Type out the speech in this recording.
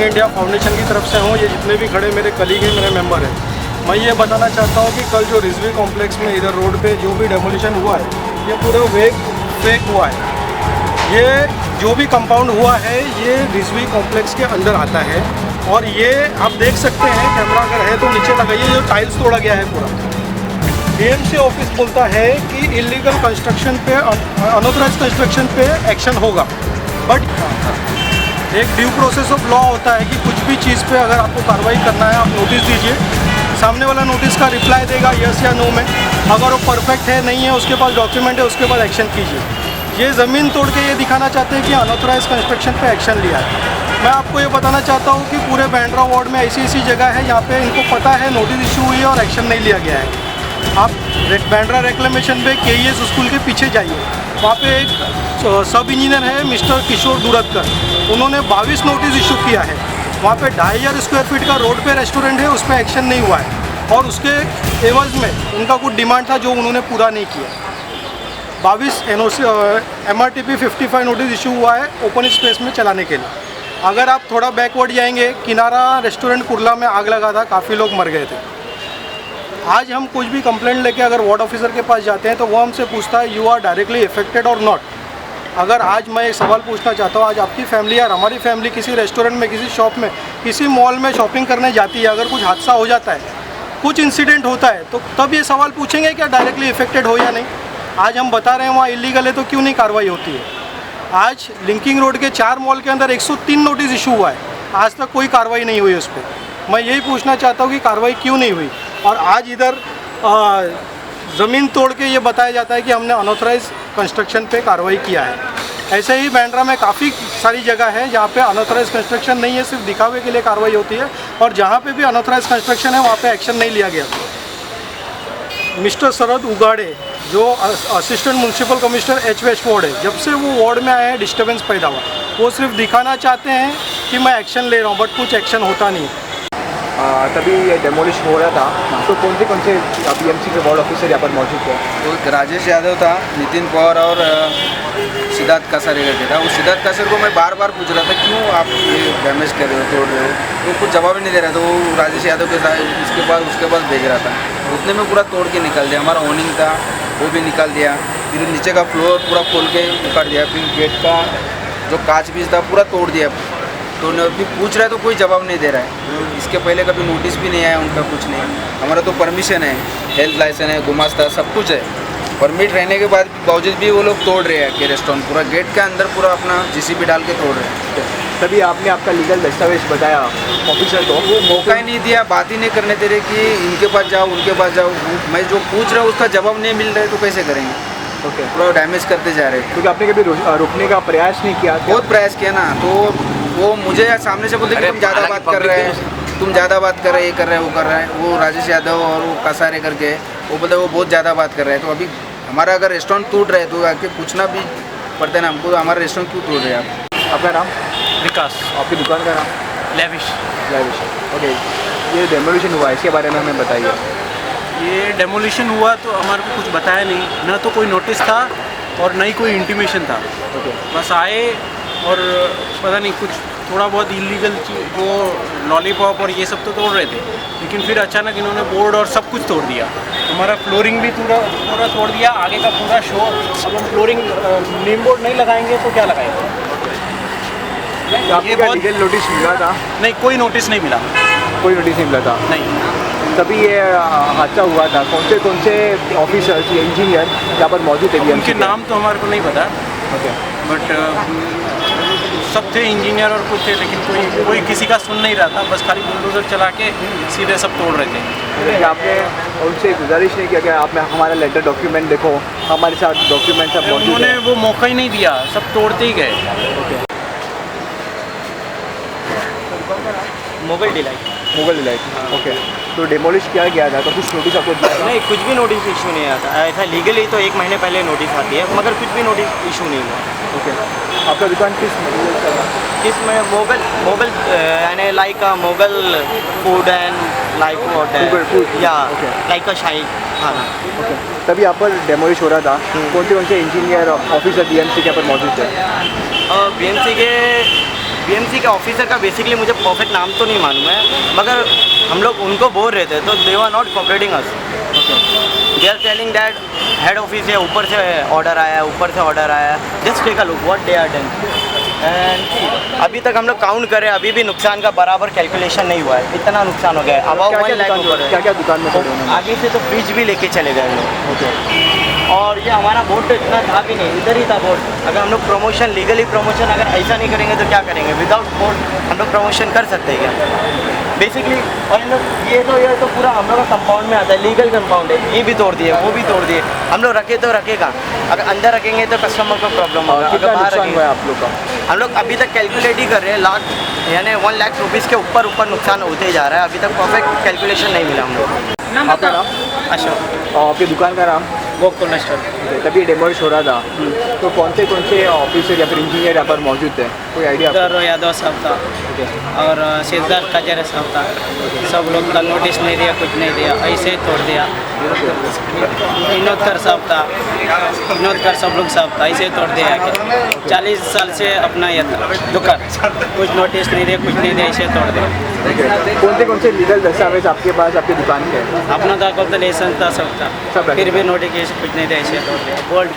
India foundation की तरफ से हूँ। ये जितने भी खड़े मेरे कलीग हैं, मेरे मेंबर हैं, मैं ये बताना चाहता हूँ कि कल जो रिजवी कॉम्प्लेक्स में इधर रोड पे जो भी डेमोलिशन हुआ है, ये पूरा फेक हुआ है। ये जो भी कंपाउंड हुआ है ये रिजवी कॉम्प्लेक्स के अंदर आता है और ये आप देख सकते हैं, कैमरा अगर है तो नीचे लगाइए, जो टाइल्स तोड़ा गया है पूरा। बीएमसी ऑफिस बोलता है कि इलीगल कंस्ट्रक्शन पे, अनऑथराइज कंस्ट्रक्शन पे एक्शन होगा, बट एक ड्यू प्रोसेस ऑफ लॉ होता है कि कुछ भी चीज़ पे अगर आपको कार्रवाई करना है, आप नोटिस दीजिए, सामने वाला नोटिस का रिप्लाई देगा यस या नो में। अगर वो परफेक्ट है, नहीं है, उसके पास डॉक्यूमेंट है, उसके बाद एक्शन कीजिए। ये ज़मीन तोड़ के ये दिखाना चाहते हैं कि अनऑथराइज कंस्ट्रक्शन पे एक्शन लिया है। मैं आपको ये बताना चाहता हूँ कि पूरे बांद्रा वार्ड में ऐसी जगह है जहाँ पे इनको पता है नोटिस इशू हुई है और एक्शन नहीं लिया गया है। आप बांद्रा रेक्लेमेशन पे KES स्कूल के पीछे जाइए, वहाँ पे एक सब इंजीनियर है मिस्टर किशोर दुरतकर, उन्होंने 22 नोटिस इशू किया है। वहाँ पे 2500 स्क्वायर फीट का रोड पे रेस्टोरेंट है, उस पर एक्शन नहीं हुआ है और उसके एवज में उनका कुछ डिमांड था जो उन्होंने पूरा नहीं किया। 22 NOC MRTP 55 नोटिस इशू हुआ है ओपन स्पेस में चलाने के लिए। अगर आप थोड़ा बैकवर्ड जाएंगे, किनारा रेस्टोरेंट कुर्ला में आग लगा था, काफ़ी लोग मर गए थे। आज हम कुछ भी कंप्लेंट लेके अगर वार्ड ऑफिसर के पास जाते हैं तो वो हमसे पूछता है यू आर डायरेक्टली इफेक्टेड और नॉट। अगर आज मैं एक सवाल पूछना चाहता हूँ, आज आपकी फैमिली या हमारी फैमिली किसी रेस्टोरेंट में, किसी शॉप में, किसी मॉल में शॉपिंग करने जाती है, अगर कुछ हादसा हो जाता है, कुछ इंसिडेंट होता है, तो तब ये सवाल पूछेंगे क्या डायरेक्टली इफेक्टेड हो या नहीं। आज हम बता रहे हैं वहाँ इलीगल है तो क्यों नहीं कार्रवाई होती है। आज लिंकिंग रोड के 4 मॉल के अंदर 103 नोटिस इशू हुआ है, आज तक कोई कार्रवाई नहीं हुई उस पर। मैं यही पूछना चाहता हूँ कि कार्रवाई क्यों नहीं हुई। और आज इधर ज़मीन तोड़ के ये बताया जाता है कि हमने अनऑथराइज कंस्ट्रक्शन पे कार्रवाई किया है। ऐसे ही बांद्रा में काफ़ी सारी जगह है जहाँ पे अनऑथराइज कंस्ट्रक्शन नहीं है, सिर्फ दिखावे के लिए कार्रवाई होती है, और जहाँ पे भी अनऑथराइज कंस्ट्रक्शन है वहाँ पे एक्शन नहीं लिया गया। मिस्टर शरद उगाड़े जो assistant municipal commissioner H west ward है, जब से वो वार्ड में आए हैं डिस्टर्बेंस पैदा हुआ। वो सिर्फ दिखाना चाहते हैं कि मैं एक्शन ले रहा हूँ, बट कुछ एक्शन होता नहीं। तभी ये डेमोलिश हो रहा था, तो कौन से BMC के वार्ड ऑफिसर यहाँ पर मौजूद थे? तो राजेश यादव था, नितिन पवार और सिद्धार्थ कासर करके था। उस सिद्धार्थ कासर को मैं बार बार पूछ रहा था क्यों आप ये डैमेज कर रहे हो, तोड़ रहे हो, तो कुछ जवाब ही नहीं दे रहा था। वो राजेश यादव के साथ उसके पास भेज रहा था, उतने में पूरा तोड़ के निकाल दिया। हमारा ओनिंग था वो भी निकाल दिया, फिर नीचे का फ्लोर पूरा खोल के उखाड़ दिया, फिर गेट का जो कांच बीज था पूरा तोड़ दिया। तो अभी पूछ रहा है तो कोई जवाब नहीं दे रहा है। इसके पहले कभी नोटिस भी नहीं आया उनका, कुछ नहीं। हमारा तो परमिशन है, हेल्थ लाइसेंस है, गुमास्ता सब कुछ है, परमिट रहने के बाद बावजूद भी वो लोग तोड़ रहे हैं कि रेस्टोरेंट पूरा गेट के अंदर पूरा अपना JCB डाल के तोड़ रहे हैं। तभी आपने आपका लीगल दस्तावेज बताया ऑफिसर को, वो मौका ही नहीं दिया, बात ही नहीं करने दे रहे कि इनके पास जाओ, उनके पास जाओ। मैं जो पूछ रहा हूँ उसका जवाब नहीं मिल रहा है तो कैसे करेंगे। ओके, पूरा डैमेज करते जा रहे हैं। क्योंकि आपने कभी रुकने का प्रयास नहीं किया? बहुत प्रयास किया ना, तो वो मुझे सामने से बोलते कि तुम ज़्यादा बात कर रहे हैं, तुम ज़्यादा बात कर रहे हैं, ये कर रहे हैं, वो कर रहे हैं। वो राजेश यादव और वो कसारे करके वो बोलते वो बहुत ज़्यादा बात कर रहे हैं। तो अभी हमारा अगर रेस्टोरेंट टूट रहे तो आके पूछना भी पड़ता है ना हमको, हमारा रेस्टोरेंट क्यों टूट रहे हैं। आप आपका नाम? विकास। आपकी दुकान का नाम? लेविश। ओके, ये डेमोलिशन हुआ है, इसके बारे में हमें बताइए। ये डेमोलिशन हुआ तो हमारे को कुछ बताया नहीं, ना तो कोई नोटिस था और ना ही कोई इंटीमेशन था। ओके, बस आए और पता नहीं कुछ थोड़ा बहुत इलीगल चीज़, वो लॉलीपॉप और ये सब तो तोड़ रहे थे, लेकिन फिर अचानक इन्होंने बोर्ड और सब कुछ तोड़ दिया। हमारा फ्लोरिंग भी पूरा तोड़ दिया, आगे का पूरा शो। अब हम फ्लोरिंग नेम बोर्ड नहीं लगाएंगे तो क्या लगाएंगे। ये बहुत लीगल नोटिस मिला था? नहीं, कोई नोटिस नहीं मिला। कोई नोटिस नहीं मिला था? नहीं। तभी ये हादसा हुआ था। कौन से ऑफिसर्स या इंजीनियर यहाँ पर मौजूद थे? उनके नाम तो हमारे को नहीं पता। ओके, बट सब थे इंजीनियर और कुछ थे, लेकिन कोई किसी का सुन नहीं रहा था, बस खाली बुलडोजर चला के सीधे सब तोड़ रहे थे। आपने उनसे गुजारिश नहीं किया कि आप हमारा लेटर डॉक्यूमेंट देखो, हमारे साथ डॉक्यूमेंट सब मौजूद है? उन्होंने वो मौका ही नहीं दिया, सब तोड़ते ही गए। Okay, mobile delight. ओके, तो डेमोलिश किया गया था, तो कुछ नोटिस आपको दिया था? नहीं, कुछ भी नोटिस इशू नहीं आता। ऐसा लीगली तो 1 महीने पहले नोटिस आती है, मगर कुछ भी नोटिस इशू नहीं हुआ। ओके, आपका दुकान किस मटेरियल का था? इसमें मोबाइल यानी like mobile food and like Food, या okay. लाइक शाही। हाँ, ओके, तभी यहाँ पर डेमोलिश हो रहा था। कौन से इंजीनियर ऑफिसर BMC के यहाँ पर मौजूद थे? और BMC के बीएमसी के ऑफिसर का बेसिकली मुझे परफेक्ट नाम तो नहीं मालूम है, मगर हम लोग उनको बोल रहे थे तो they are not cooperating us. They are telling that head office है, ऊपर से ऑर्डर आया है, ऊपर से ऑर्डर आया है, just take a look what they are done. And अभी तक हम लोग काउंट करें, अभी भी नुकसान का बराबर कैलकुलेशन नहीं हुआ है, इतना नुकसान हो गया है। अब क्या क्या दुकान में चल रहे हैं? आगे से तो फ्रिज भी लेके चले गए लोग। और ये हमारा बोर्ड तो इतना था भी नहीं, इधर ही था बोर्ड। अगर हम लोग प्रमोशन लीगली प्रमोशन अगर ऐसा नहीं करेंगे तो क्या करेंगे? विदाउट बोर्ड हम लोग प्रमोशन कर सकते हैं क्या बेसिकली? और हम लोग ये तो पूरा हम लोग का कंपाउंड में आता है, लीगल कंपाउंड है, ये भी तोड़ दिए, वो भी तोड़ दिए। हम लोग रखे तो रखेगा, अगर अंदर रखेंगे तो कस्टमर को प्रॉब्लम होगा। कितना अगर बाहर नुकसान हुआ है रखेंगे, आप लोग का? हम लोग अभी तक कैलकुलेट ही कर रहे हैं, लाख यानी 1 लाख रुपीज़ के ऊपर नुकसान होते जा रहा है। अभी तक परफेक्ट कैलकुलेशन नहीं मिला हम लोग। आपका नाम? अशोक और आपकी दुकान का नाम? गोकुल स्टोर। तभी डेमोलिश हो रहा था, तो कौन से ऑफिसर या फिर इंजीनियर यहाँ पर मौजूद थे? कोई आइडिया? उधर यादव साहब था और सिद्धार्थ कजरे साहब था। सब लोग का नोटिस नहीं दिया, कुछ नहीं दिया, ऐसे ही तोड़ दिया। विनोदकर साहब था, विनोदकर सब लोग साहब था, ऐसे ही तोड़ दिया कि 40 साल से अपना ये था दुकान, कुछ नोटिस नहीं दिया, कुछ नहीं दिया, ऐसे तोड़ दिया। कौन से लीगल दस्तावेज आपके पास आपकी दुकान के? अपना था, लाइसेंस था, सब था, सब है। फिर भी नोटिफिकेशन कुछ नहीं दिया, ऐसे तोड़ दिया। बोल्ड